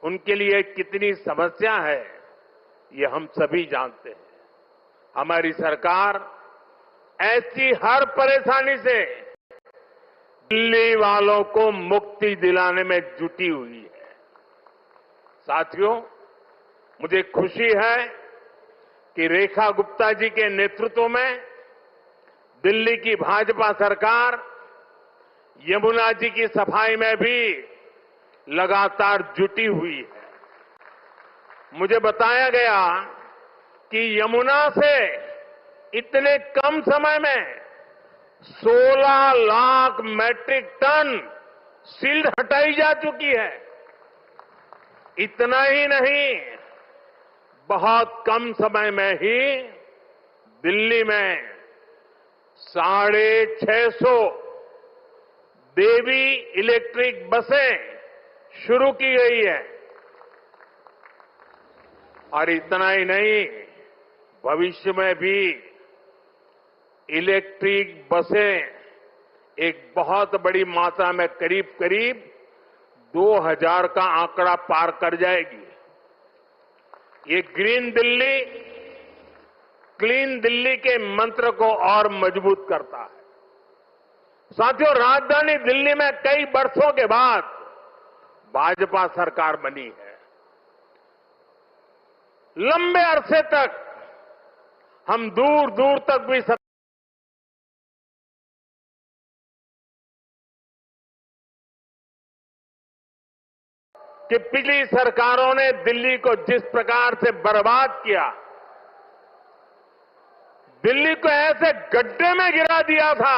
उनके लिए कितनी समस्या है, ये हम सभी जानते हैं। हमारी सरकार ऐसी हर परेशानी से दिल्ली वालों को मुक्ति दिलाने में जुटी हुई है। साथियों, मुझे खुशी है कि रेखा गुप्ता जी के नेतृत्व में दिल्ली की भाजपा सरकार यमुना जी की सफाई में भी लगातार जुटी हुई है। मुझे बताया गया कि यमुना से इतने कम समय में 16 लाख मैट्रिक टन सील्ड हटाई जा चुकी है। इतना ही नहीं, बहुत कम समय में ही दिल्ली में 650 देवी इलेक्ट्रिक बसें शुरू की गई है। और इतना ही नहीं, भविष्य में भी इलेक्ट्रिक बसें एक बहुत बड़ी मात्रा में करीब 2000 का आंकड़ा पार कर जाएगी। ये ग्रीन दिल्ली, क्लीन दिल्ली के मंत्र को और मजबूत करता है। साथियों, राजधानी दिल्ली में कई वर्षों के बाद भाजपा सरकार बनी है। लंबे अरसे तक हम दूर दूर तक भी कि पिछली सरकारों ने दिल्ली को जिस प्रकार से बर्बाद किया, दिल्ली को ऐसे गड्ढे में गिरा दिया था।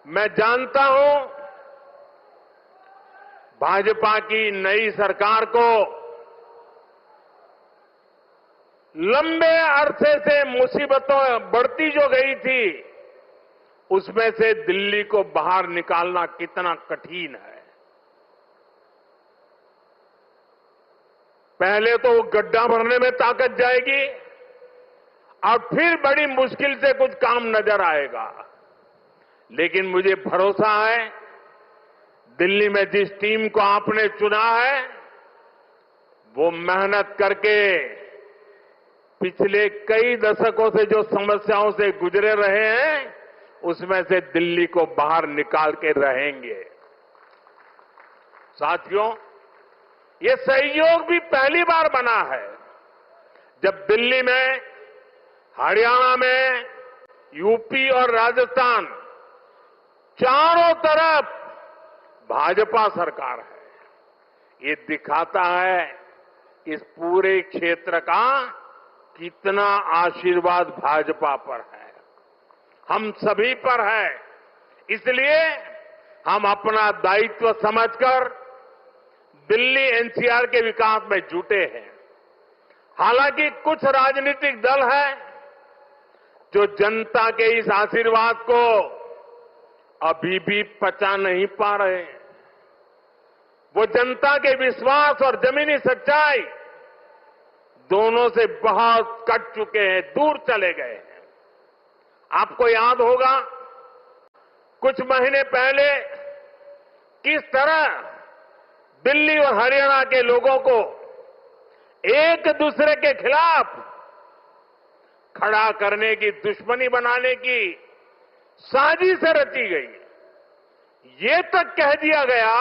मैं जानता हूं, भाजपा की नई सरकार को लंबे अरसे से मुसीबतों बढ़ती जो गई थी, उसमें से दिल्ली को बाहर निकालना कितना कठिन है। पहले तो वो गड्ढा भरने में ताकत जाएगी और फिर बड़ी मुश्किल से कुछ काम नजर आएगा। लेकिन मुझे भरोसा है, दिल्ली में जिस टीम को आपने चुना है, वो मेहनत करके पिछले कई दशकों से जो समस्याओं से गुजरे रहे हैं, उसमें से दिल्ली को बाहर निकाल के रहेंगे। साथियों, ये सहयोग भी पहली बार बना है जब दिल्ली में, हरियाणा में, यूपी और राजस्थान चारों तरफ भाजपा सरकार है। ये दिखाता है इस पूरे क्षेत्र का कितना आशीर्वाद भाजपा पर है, हम सभी पर है। इसलिए हम अपना दायित्व समझकर दिल्ली एनसीआर के विकास में जुटे हैं। हालांकि कुछ राजनीतिक दल हैं जो जनता के इस आशीर्वाद को अभी भी पचा नहीं पा रहे हैं। वो जनता के विश्वास और जमीनी सच्चाई दोनों से बहुत कट चुके हैं, दूर चले गए हैं। आपको याद होगा, कुछ महीने पहले किस तरह दिल्ली और हरियाणा के लोगों को एक दूसरे के खिलाफ खड़ा करने की, दुश्मनी बनाने की साजिश रची गई। ये तक कह दिया गया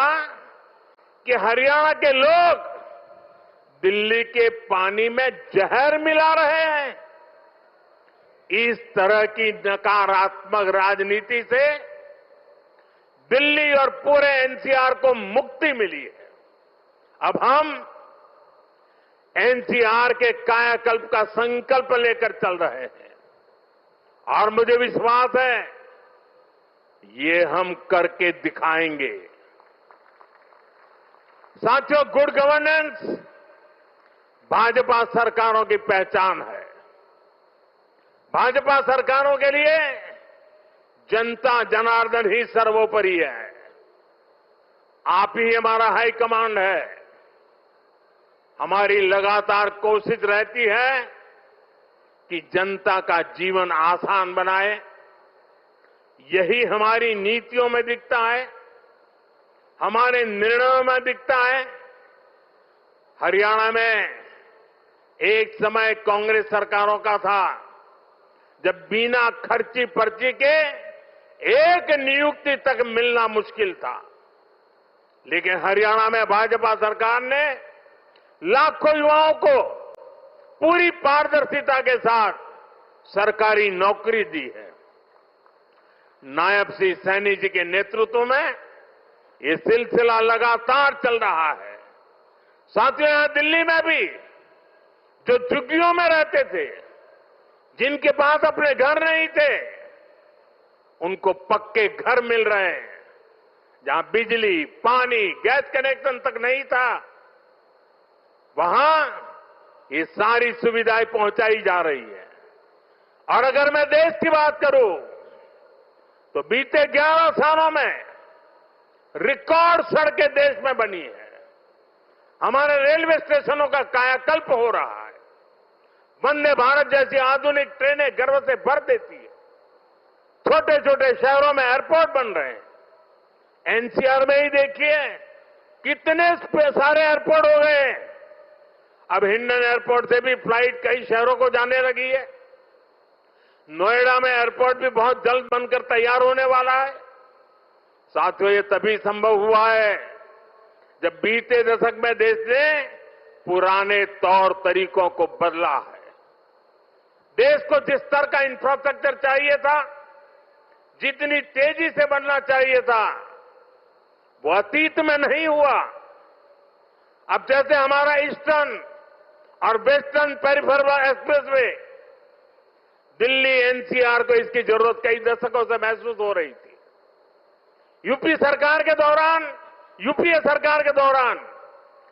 कि हरियाणा के लोग दिल्ली के पानी में जहर मिला रहे हैं। इस तरह की नकारात्मक राजनीति से दिल्ली और पूरे एनसीआर को मुक्ति मिली है। अब हम एनसीआर के कायाकल्प का संकल्प लेकर चल रहे हैं और मुझे विश्वास है ये हम करके दिखाएंगे। साथियों, गुड गवर्नेंस भाजपा सरकारों की पहचान है। भाजपा सरकारों के लिए जनता जनार्दन ही सर्वोपरि है। आप ही हमारा हाई कमांड है। हमारी लगातार कोशिश रहती है कि जनता का जीवन आसान बनाए। यही हमारी नीतियों में दिखता है, हमारे निर्णयों में दिखता है। हरियाणा में एक समय कांग्रेस सरकारों का था जब बिना खर्ची पर्ची के एक नियुक्ति तक मिलना मुश्किल था। लेकिन हरियाणा में भाजपा सरकार ने लाखों युवाओं को पूरी पारदर्शिता के साथ सरकारी नौकरी दी है। नायब श्री सैनी जी के नेतृत्व में ये सिलसिला लगातार चल रहा है। साथियों, यहां दिल्ली में भी जो झुग्गियों में रहते थे, जिनके पास अपने घर नहीं थे, उनको पक्के घर मिल रहे हैं। जहां बिजली, पानी, गैस कनेक्शन तक नहीं था, वहां ये सारी सुविधाएं पहुंचाई जा रही है। और अगर मैं देश की बात करूं तो बीते 11 सालों में रिकॉर्ड सड़कें देश में बनी है। हमारे रेलवे स्टेशनों का कायाकल्प हो रहा है। वंदे भारत जैसी आधुनिक ट्रेनें गर्व से भर देती है। छोटे छोटे शहरों में एयरपोर्ट बन रहे हैं। एनसीआर में ही देखिए कितने सारे एयरपोर्ट हो गए हैं। अब हिंडन एयरपोर्ट से भी फ्लाइट कई शहरों को जाने लगी है। नोएडा में एयरपोर्ट भी बहुत जल्द बनकर तैयार होने वाला है। साथियों, ये तभी संभव हुआ है जब बीते दशक में देश ने पुराने तौर तरीकों को बदला है। देश को जिस स्तर का इंफ्रास्ट्रक्चर चाहिए था, जितनी तेजी से बनना चाहिए था, वो अतीत में नहीं हुआ। अब जैसे हमारा ईस्टर्न और western peripheral expressway, Delhi NCR को इसकी जरूरत कई दशकों से महसूस हो रही थी। यूपीए सरकार के दौरान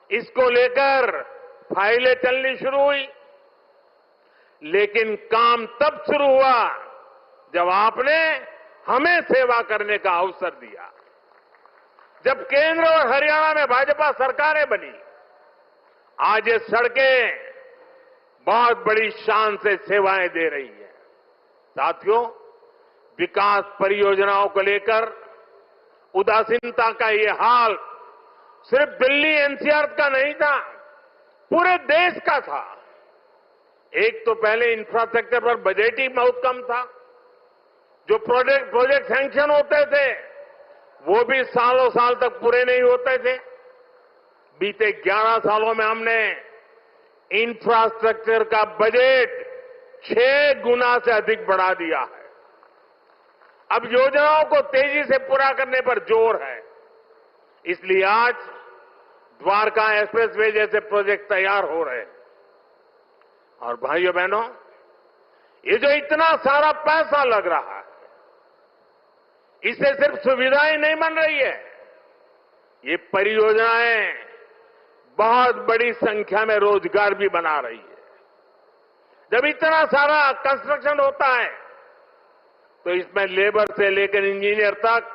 इसको लेकर फाइलें चलनी शुरू हुई। लेकिन काम तब शुरू हुआ जब आपने हमें सेवा करने का अवसर दिया। जब केंद्र और हरियाणा में भाजपा सरकारें बनी, आज ये सड़कें बहुत बड़ी शान से सेवाएं दे रही है। साथियों, विकास परियोजनाओं को लेकर उदासीनता का ये हाल सिर्फ दिल्ली एनसीआर का नहीं था, पूरे देश का था। एक तो पहले इंफ्रास्ट्रक्चर पर बजट ही बहुत कम था। जो प्रोजेक्ट सैंक्शन होते थे वो भी सालों साल तक पूरे नहीं होते थे। बीते 11 सालों में हमने इंफ्रास्ट्रक्चर का बजट 6 गुना से अधिक बढ़ा दिया है। अब योजनाओं को तेजी से पूरा करने पर जोर है। इसलिए आज द्वारका एक्सप्रेसवे जैसे प्रोजेक्ट तैयार हो रहे हैं। और भाइयों बहनों, ये जो इतना सारा पैसा लग रहा है, इससे सिर्फ सुविधाएं नहीं बन रही है, ये परियोजनाएं बहुत बड़ी संख्या में रोजगार भी बना रही है। जब इतना सारा कंस्ट्रक्शन होता है तो इसमें लेबर से लेकर इंजीनियर तक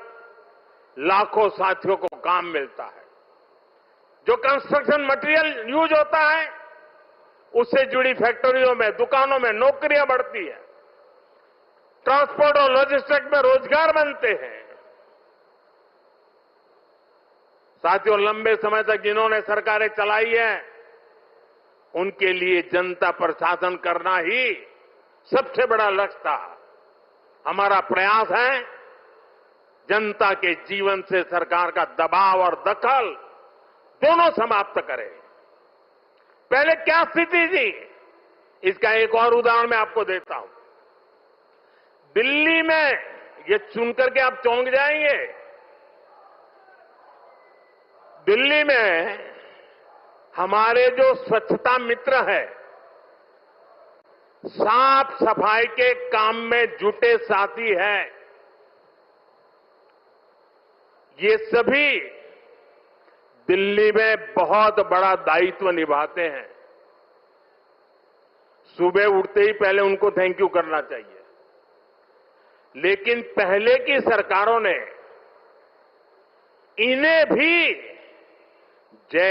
लाखों साथियों को काम मिलता है। जो कंस्ट्रक्शन मटेरियल यूज होता है उससे जुड़ी फैक्ट्रियों में, दुकानों में नौकरियां बढ़ती है। ट्रांसपोर्ट और लॉजिस्टिक्स में रोजगार बनते हैं। साथियों, लंबे समय तक जिन्होंने सरकारें चलाई है, उनके लिए जनता पर शासन करना ही सबसे बड़ा लक्ष्य था। हमारा प्रयास है जनता के जीवन से सरकार का दबाव और दखल दोनों समाप्त करें। पहले क्या स्थिति थी, इसका एक और उदाहरण मैं आपको देता हूं। दिल्ली में, ये सुनकर के आप चौंक जाएंगे, दिल्ली में हमारे जो स्वच्छता मित्र है, साफ सफाई के काम में जुटे साथी हैं, ये सभी दिल्ली में बहुत बड़ा दायित्व निभाते हैं। सुबह उठते ही पहले उनको थैंक यू करना चाहिए। लेकिन पहले की सरकारों ने इन्हें भी